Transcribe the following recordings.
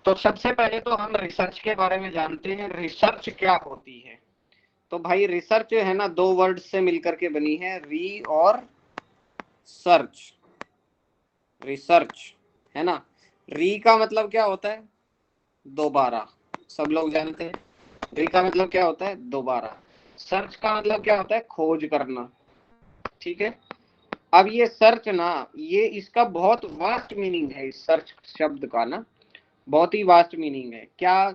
तो सबसे पहले तो हम रिसर्च के बारे में जानते हैं, रिसर्च क्या होती है। तो भाई रिसर्च है ना, दो वर्ड से मिलकर के बनी है, री और सर्च। रिसर्च है ना, री का मतलब क्या होता है, दोबारा, सब लोग जानते हैं। री का मतलब क्या होता है, दोबारा। सर्च का मतलब क्या होता है, खोज करना। ठीक है। अब ये सर्च ना, ये इसका बहुत वास्ट मीनिंग है, इस सर्च शब्द का ना बहुत ही वास्ट मीनिंग है क्या।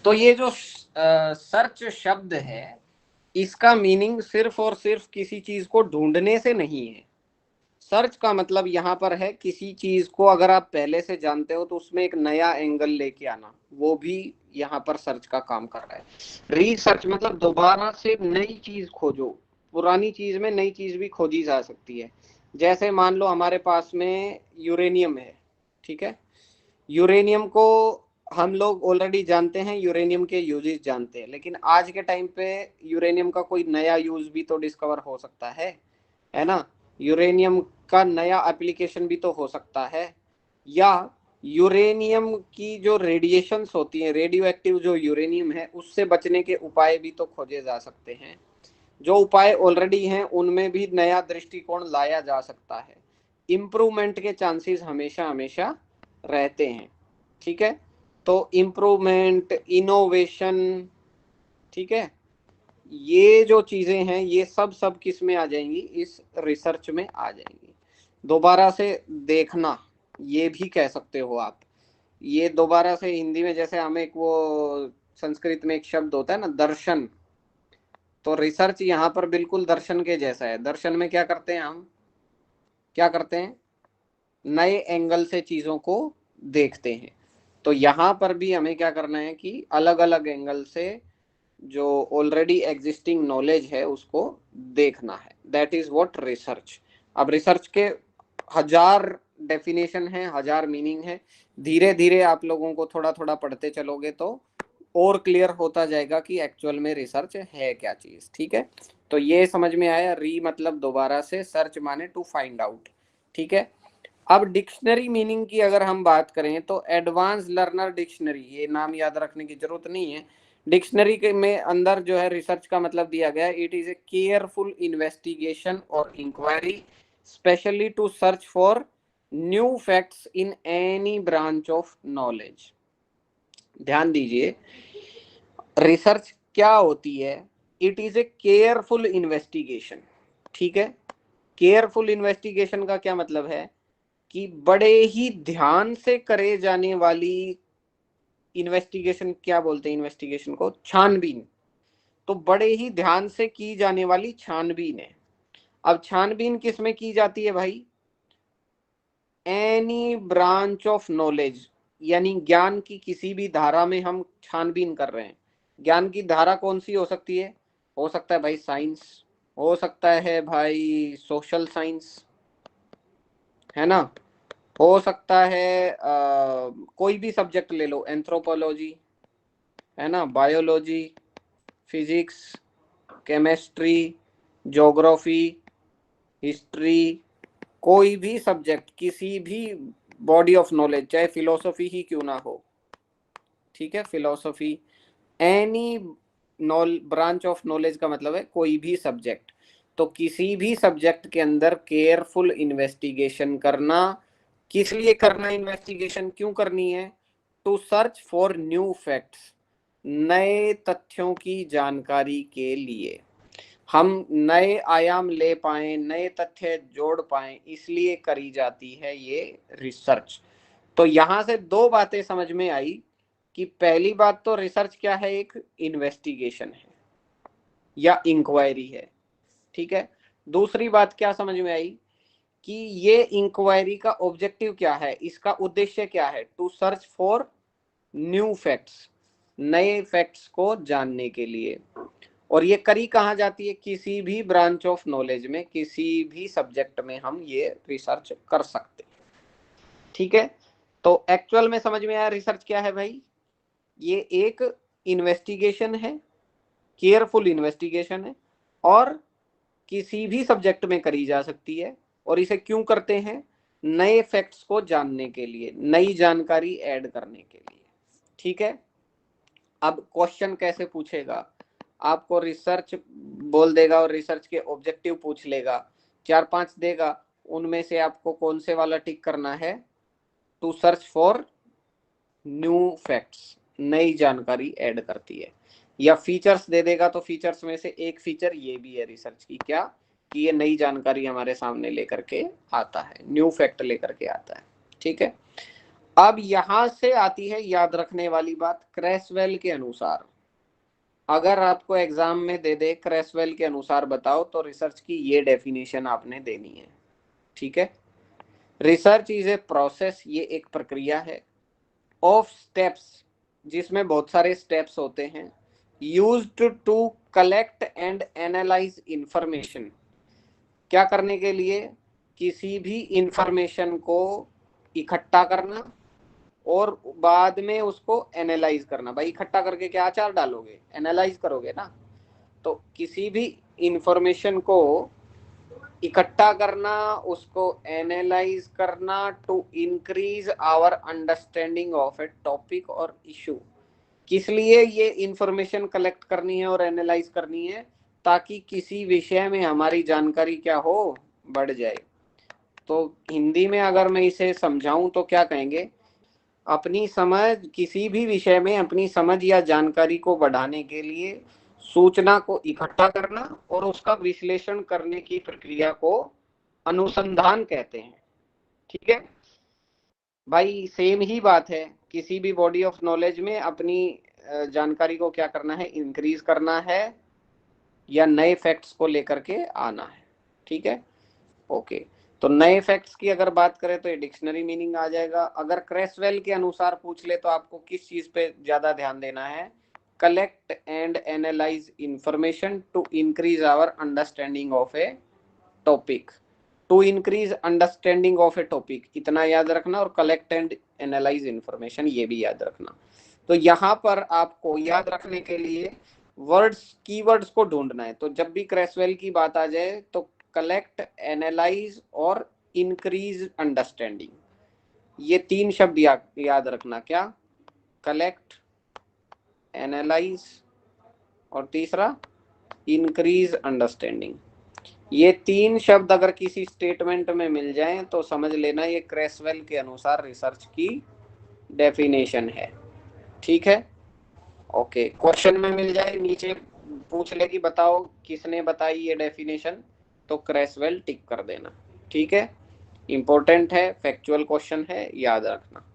तो ये जो सर्च शब्द है, इसका मीनिंग सिर्फ और सिर्फ किसी चीज को ढूंढने से नहीं है। सर्च का मतलब यहाँ पर है किसी चीज को अगर आप पहले से जानते हो तो उसमें एक नया एंगल लेके आना, वो भी यहाँ पर सर्च का काम कर रहा है। रिसर्च मतलब दोबारा से नई चीज खोजो, पुरानी चीज में नई चीज भी खोजी जा सकती है। जैसे मान लो हमारे पास में यूरेनियम है, ठीक है। यूरेनियम को हम लोग ऑलरेडी जानते हैं, यूरेनियम के यूजेस जानते हैं, लेकिन आज के टाइम पे यूरेनियम का कोई नया यूज भी तो डिस्कवर हो सकता है ना। यूरेनियम का नया एप्लीकेशन भी तो हो सकता है। या यूरेनियम की जो रेडिएशंस होती हैं, रेडियो एक्टिव जो यूरेनियम है, उससे बचने के उपाय भी तो खोजे जा सकते हैं। जो उपाय ऑलरेडी हैं उनमें भी नया दृष्टिकोण लाया जा सकता है। इम्प्रूवमेंट के चांसेस हमेशा हमेशा रहते हैं। ठीक है। तो इम्प्रूवमेंट, इनोवेशन, ठीक है, ये जो चीजें हैं ये सब सब किस में आ जाएंगी, इस रिसर्च में आ जाएंगी। दोबारा से देखना, ये भी कह सकते हो आप। ये दोबारा से हिंदी में जैसे हमें एक वो संस्कृत में एक शब्द होता है ना, दर्शन। तो रिसर्च यहाँ पर बिल्कुल दर्शन के जैसा है। दर्शन में क्या करते हैं हम, क्या करते हैं, नए एंगल से चीजों को देखते हैं। तो यहाँ पर भी हमें क्या करना है कि अलग अलग एंगल से जो ऑलरेडी एग्जिस्टिंग नॉलेज है उसको देखना है। That is what research. अब रिसर्च के हजार डेफिनेशन है, हजार मीनिंग है। धीरे धीरे आप लोगों को थोड़ा थोड़ा पढ़ते चलोगे तो और क्लियर होता जाएगा कि एक्चुअल में रिसर्च है क्या चीज। ठीक है। तो ये समझ में आया, री मतलब दोबारा से, सर्च माने टू फाइंड आउट। ठीक है। अब डिक्शनरी मीनिंग की अगर हम बात करें तो एडवांस लर्नर डिक्शनरी, ये नाम याद रखने की जरूरत नहीं है। डिक्शनरी के में अंदर जो है रिसर्च का मतलब दिया गया है, it is a careful investigation और inquiry specially to search for new facts in any branch of knowledge. ध्यान दीजिए, रिसर्च क्या होती है, it is a careful investigation. ठीक है। केयरफुल इन्वेस्टिगेशन का क्या मतलब है कि बड़े ही ध्यान से करे जाने वाली इन्वेस्टिगेशन, क्या बोलते हैं इन्वेस्टिगेशन को, छानबीन। तो बड़े ही ध्यान से की जाने वाली छानबीन है। अब छानबीन किस में की जाती है भाई, एनी ब्रांच ऑफ नॉलेज, यानी ज्ञान की किसी भी धारा में हम छानबीन कर रहे हैं। ज्ञान की धारा कौन सी हो सकती है, हो सकता है भाई साइंस, हो सकता है भाई सोशल साइंस, है ना, हो सकता है कोई भी सब्जेक्ट ले लो, एंथ्रोपोलॉजी, है ना, biology, physics, chemistry, geography, history, कोई भी सब्जेक्ट, किसी भी बॉडी ऑफ नॉलेज, चाहे फिलोसफी ही क्यों ना हो। ठीक है, philosophy, any branch of knowledge का मतलब है कोई भी सब्जेक्ट। तो किसी भी सब्जेक्ट के अंदर केयरफुल इन्वेस्टिगेशन करना, किस लिए करना इन्वेस्टिगेशन, क्यों करनी है, to search for new facts, नए तथ्यों की जानकारी के लिए। हम नए आयाम ले पाए, नए तथ्य जोड़ पाए, इसलिए करी जाती है ये रिसर्च। तो यहां से दो बातें समझ में आई कि पहली बात तो रिसर्च क्या है, एक इन्वेस्टिगेशन है या इंक्वायरी है। ठीक है। दूसरी बात क्या समझ में आई कि ये इंक्वायरी का ऑब्जेक्टिव क्या है, इसका उद्देश्य क्या है, to search for new facts, नए फैक्ट्स को जानने के लिए। और ये करी कहाँ जाती है, किसी भी ब्रांच ऑफ नॉलेज में, किसी भी सब्जेक्ट में हम ये रिसर्च कर सकते हैं। ठीक है। तो एक्चुअल में समझ में आया रिसर्च क्या है भाई, ये एक इन्वेस्टिगेशन है, केयरफुल इन्वेस्टिगेशन है, और किसी भी सब्जेक्ट में करी जा सकती है। और इसे क्यों करते हैं, नए फैक्ट्स को जानने के लिए, नई जानकारी ऐड करने के लिए। ठीक है, अब क्वेश्चन कैसे पूछेगा, आपको रिसर्च बोल देगा और रिसर्च के ऑब्जेक्टिव पूछ लेगा, 4-5 देगा, उनमें से आपको कौन से वाला टिक करना है, to search for new facts, नई जानकारी ऐड करती है। या फीचर्स दे देगा तो फीचर्स में से एक फीचर ये भी है रिसर्च की, क्या कि ये नई जानकारी हमारे सामने लेकर के आता है, न्यू फैक्ट लेकर के आता है। ठीक है, अब यहां से आती है याद रखने वाली बात, क्रेसवेल के अनुसार। अगर आपको एग्जाम में दे दे क्रेसवेल के अनुसार बताओ, तो रिसर्च की ये डेफिनेशन आपने देनी है। ठीक है, रिसर्च इज ए प्रोसेस, ये एक प्रक्रिया है, ऑफ स्टेप्स, जिसमें बहुत सारे स्टेप्स होते हैं, used to collect and analyse information, क्या करने के लिए, किसी भी इंफॉर्मेशन को इकट्ठा करना और बाद में उसको एनालाइज करना। भाई इकट्ठा करके क्या अचार डालोगे, एनालाइज करोगे ना। तो किसी भी इंफॉर्मेशन को इकट्ठा करना, उसको एनालाइज करना, to increase our understanding of a topic और इशू। किस लिए ये इंफॉर्मेशन कलेक्ट करनी है और एनालाइज करनी है, ताकि किसी विषय में हमारी जानकारी क्या हो, बढ़ जाए। तो हिंदी में अगर मैं इसे समझाऊं तो क्या कहेंगे, अपनी समझ, किसी भी विषय में अपनी समझ या जानकारी को बढ़ाने के लिए सूचना को इकट्ठा करना और उसका विश्लेषण करने की प्रक्रिया को अनुसंधान कहते हैं। ठीक है भाई, सेम ही बात है, किसी भी बॉडी ऑफ नॉलेज में अपनी जानकारी को क्या करना है, इंक्रीज करना है या नए फैक्ट्स को लेकर के आना है। ठीक है, ओके। तो नए फैक्ट्स की अगर बात करें तो ये डिक्शनरी मीनिंग आ जाएगा। अगर क्रेसवेल के अनुसार पूछ ले तो आपको किस चीज पे ज्यादा ध्यान देना है, collect and analyse information to increase our understanding of a topic. To increase understanding of a topic, इतना याद रखना, और कलेक्ट एंड एनालाइज इंफॉर्मेशन ये भी याद रखना। तो यहाँ पर आपको याद रखने के लिए वर्ड्स, कीवर्ड्स को ढूंढना है। तो जब भी क्रेसवेल की बात आ जाए तो कलेक्ट, एनालाइज और इंक्रीज अंडरस्टैंडिंग, ये 3 शब्द याद रखना। क्या, कलेक्ट, एनालाइज और तीसरा इंक्रीज अंडरस्टैंडिंग। ये 3 शब्द अगर किसी स्टेटमेंट में मिल जाएं तो समझ लेना ये क्रेसवेल के अनुसार रिसर्च की डेफिनेशन है। ठीक है, ओके। क्वेश्चन में मिल जाए, नीचे पूछ ले कि बताओ किसने बताई ये डेफिनेशन, तो क्रेसवेल टिक कर देना। ठीक है, इंपॉर्टेंट है, फैक्चुअल क्वेश्चन है, याद रखना।